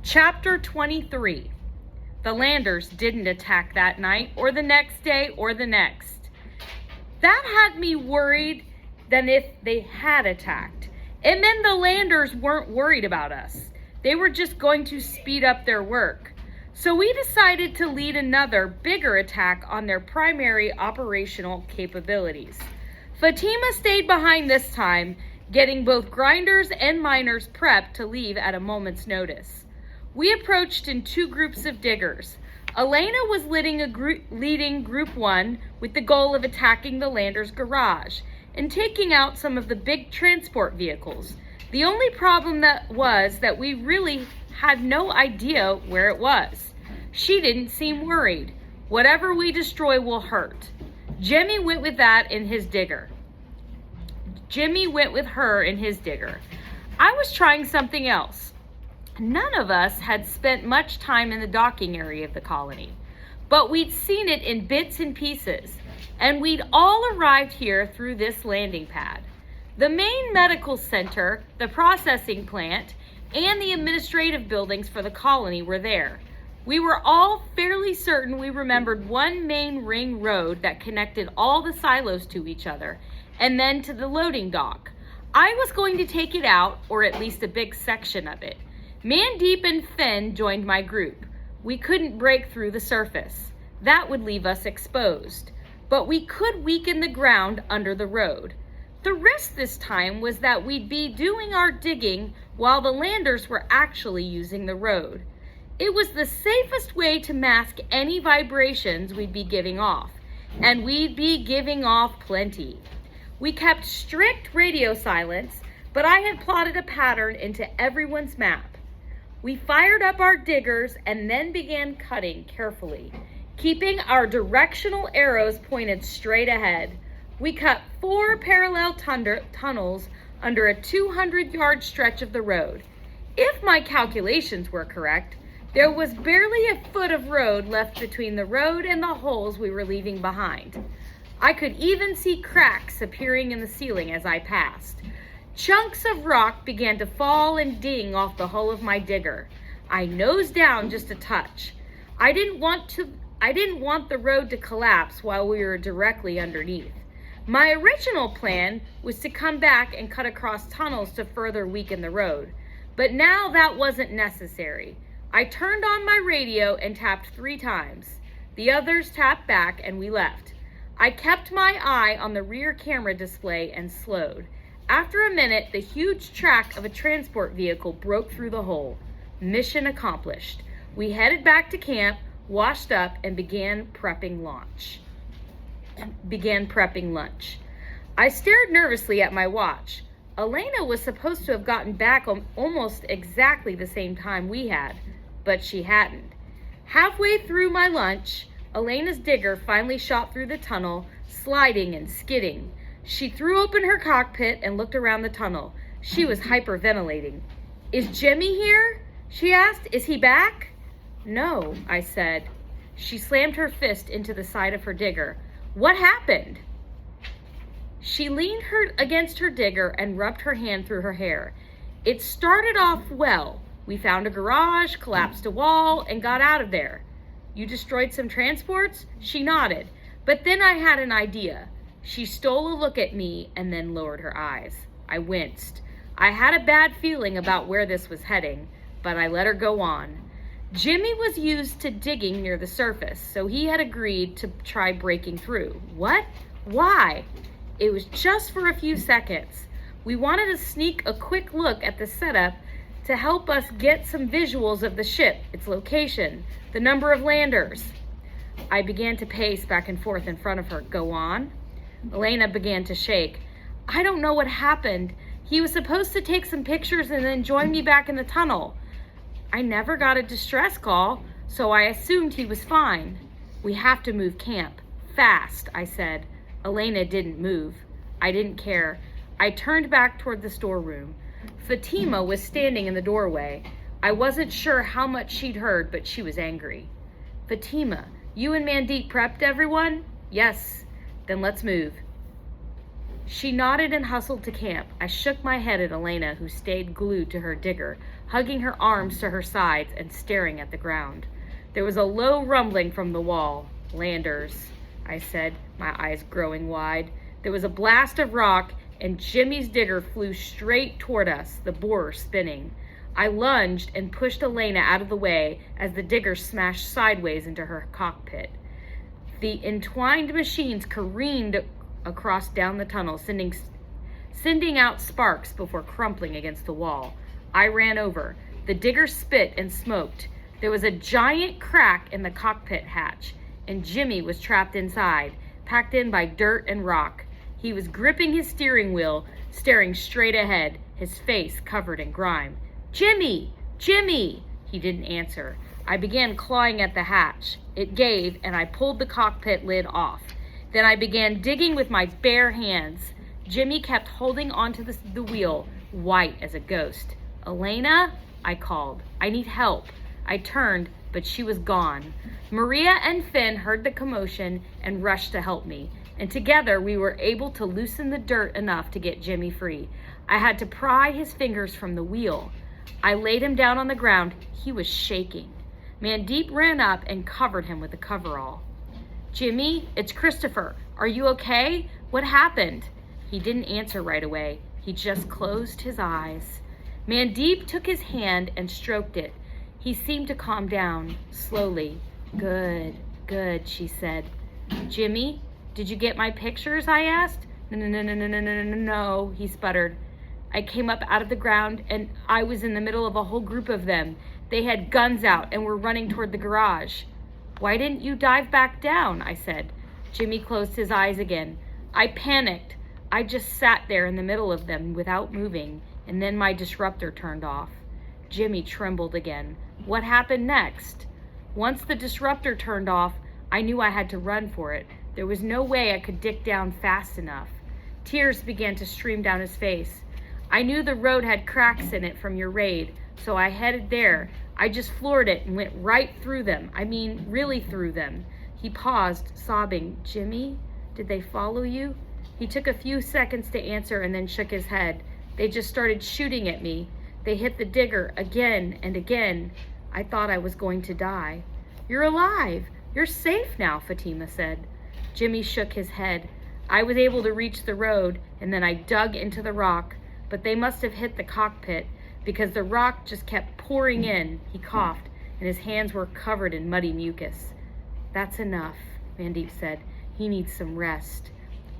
Chapter 23. The Landers didn't attack that night, or the next day, or the next. That had me worried than if they had attacked. It meant the Landers weren't worried about us. They were just going to speed up their work. So we decided to lead another, bigger attack on their primary operational capabilities. Fatima stayed behind this time, getting both grinders and miners prepped to leave at a moment's notice. We approached in two groups of diggers. Elena was leading Group 1 with the goal of attacking the Landers' garage and taking out some of the big transport vehicles. The only problem was that we really had no idea where it was. She didn't seem worried. Whatever we destroy will hurt. Jimmy went with her in his digger. I was trying something else. None of us had spent much time in the docking area of the colony, but we'd seen it in bits and pieces, and we'd all arrived here through this landing pad. The main medical center, the processing plant, and the administrative buildings for the colony were there. We were all fairly certain we remembered one main ring road that connected all the silos to each other, and then to the loading dock. I was going to take it out, or at least a big section of it. Mandeep and Finn joined my group. We couldn't break through the surface. That would leave us exposed. But we could weaken the ground under the road. The risk this time was that we'd be doing our digging while the Landers were actually using the road. It was the safest way to mask any vibrations we'd be giving off, and we'd be giving off plenty. We kept strict radio silence, but I had plotted a pattern into everyone's map. We fired up our diggers and then began cutting carefully, keeping our directional arrows pointed straight ahead. We cut 4 parallel tunnels under a 200-yard stretch of the road. If my calculations were correct, there was barely a foot of road left between the road and the holes we were leaving behind. I could even see cracks appearing in the ceiling as I passed. Chunks of rock began to fall and ding off the hull of my digger. I nosed down just a touch. I didn't want the road to collapse while we were directly underneath. My original plan was to come back and cut across tunnels to further weaken the road, but now that wasn't necessary. I turned on my radio and tapped 3 times. The others tapped back and we left. I kept my eye on the rear camera display and slowed. After a minute, the huge track of a transport vehicle broke through the hole. Mission accomplished. We headed back to camp, washed up, and began prepping lunch. I stared nervously at my watch. Elena was supposed to have gotten back almost exactly the same time we had, but she hadn't. Halfway through my lunch, Elena's digger finally shot through the tunnel, sliding and skidding. She threw open her cockpit and looked around the tunnel. She was hyperventilating. "Is Jimmy here?" she asked. "Is he back?" "No," I said. She slammed her fist into the side of her digger. "What happened?" She leaned against her digger and rubbed her hand through her hair. "It started off well. We found a garage, collapsed a wall, and got out of there." "You destroyed some transports?" She nodded. "But then I had an idea." She stole a look at me and then lowered her eyes. I winced. I had a bad feeling about where this was heading, but I let her go on. Jimmy was used to digging near the surface, so he had agreed to try breaking through. What? Why? It was just for a few seconds. We wanted to sneak a quick look at the setup to help us get some visuals of the ship, its location, the number of landers. I began to pace back and forth in front of her. "Go on." Elena began to shake. "I don't know what happened. He was supposed to take some pictures and then join me back in the tunnel. I never got a distress call, so I assumed he was fine." "We have to move camp. Fast," I said. Elena didn't move. I didn't care. I turned back toward the storeroom. Fatima was standing in the doorway. I wasn't sure how much she'd heard, but she was angry. "Fatima, you and Mandeep prepped everyone?" "Yes." "Then let's move." She nodded and hustled to camp. I shook my head at Elena, who stayed glued to her digger, hugging her arms to her sides and staring at the ground. There was a low rumbling from the wall. Landers, I said, my eyes growing wide. There was a blast of rock, and Jimmy's digger flew straight toward us, the borer spinning. I lunged and pushed Elena out of the way as the digger smashed sideways into her cockpit. The entwined machines careened across down the tunnel, sending out sparks before crumpling against the wall. I ran over. The digger spit and smoked. There was a giant crack in the cockpit hatch, and Jimmy was trapped inside, packed in by dirt and rock. He was gripping his steering wheel, staring straight ahead, his face covered in grime. "Jimmy! Jimmy!" He didn't answer. I began clawing at the hatch. It gave, and I pulled the cockpit lid off. Then I began digging with my bare hands. Jimmy kept holding onto the wheel, white as a ghost. "Elena?" I called. "I need help." I turned, but she was gone. Maria and Finn heard the commotion and rushed to help me, and together we were able to loosen the dirt enough to get Jimmy free. I had to pry his fingers from the wheel. I laid him down on the ground. He was shaking. Mandeep ran up and covered him with the coverall. "Jimmy, it's Christopher. Are you okay? What happened?" He didn't answer right away. He just closed his eyes. Mandeep took his hand and stroked it. He seemed to calm down, slowly. "Good, good," she said. "Jimmy, did you get my pictures?" I asked. No, he sputtered. I came up out of the ground, and I was in the middle of a whole group of them. They had guns out and were running toward the garage. "Why didn't you dive back down?" I said. Jimmy closed his eyes again. "I panicked. I just sat there in the middle of them without moving, and then my disruptor turned off." Jimmy trembled again. "What happened next?" "Once the disruptor turned off, I knew I had to run for it. There was no way I could dig down fast enough." Tears began to stream down his face. "I knew the road had cracks in it from your raid, so I headed there. I just floored it and went right through them. I mean, really through them." He paused, sobbing. "Jimmy, did they follow you?" He took a few seconds to answer and then shook his head. "They just started shooting at me. They hit the digger again and again. I thought I was going to die." "You're alive. You're safe now," Fatima said. Jimmy shook his head. "I was able to reach the road, and then I dug into the rock, but they must have hit the cockpit because the rock just kept pouring in." He coughed, and his hands were covered in muddy mucus. "That's enough," Mandeep said. "He needs some rest."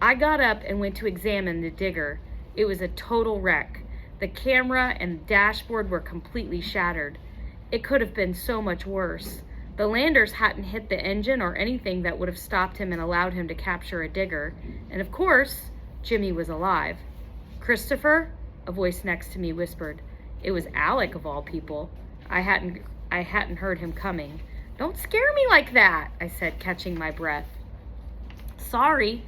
I got up and went to examine the digger. It was a total wreck. The camera and the dashboard were completely shattered. It could have been so much worse. The landers hadn't hit the engine or anything that would have stopped him and allowed him to capture a digger. And of course, Jimmy was alive. "Christopher?" a voice next to me whispered. It was Alec, of all people. I hadn't heard him coming. "Don't scare me like that," I said, catching my breath. "Sorry,"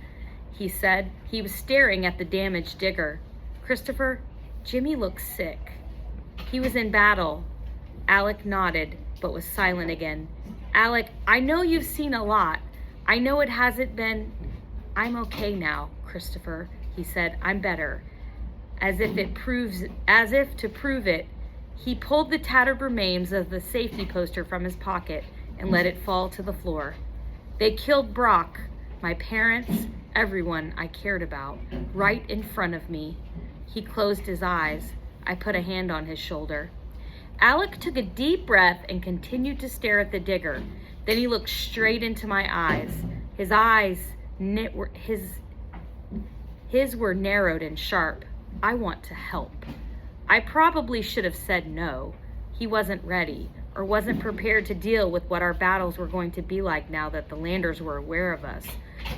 he said. He was staring at the damaged digger. "Christopher, Jimmy looks sick." "He was in battle." Alec nodded, but was silent again. "Alec, I know you've seen a lot. I know it hasn't been..." "I'm okay now, Christopher," he said. "I'm better." As if to prove it, he pulled the tattered remains of the safety poster from his pocket and let it fall to the floor. "They killed Brock, my parents, everyone I cared about, right in front of me." He closed his eyes. I put a hand on his shoulder. Alec took a deep breath and continued to stare at the digger. Then he looked straight into my eyes. His eyes were narrowed and sharp. "I want to help." I probably should have said no. He wasn't ready, or wasn't prepared to deal with what our battles were going to be like now that the landers were aware of us.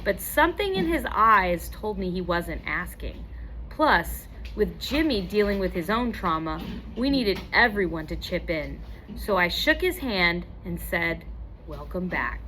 But something in his eyes told me he wasn't asking. Plus, with Jimmy dealing with his own trauma, we needed everyone to chip in. So I shook his hand and said, "Welcome back."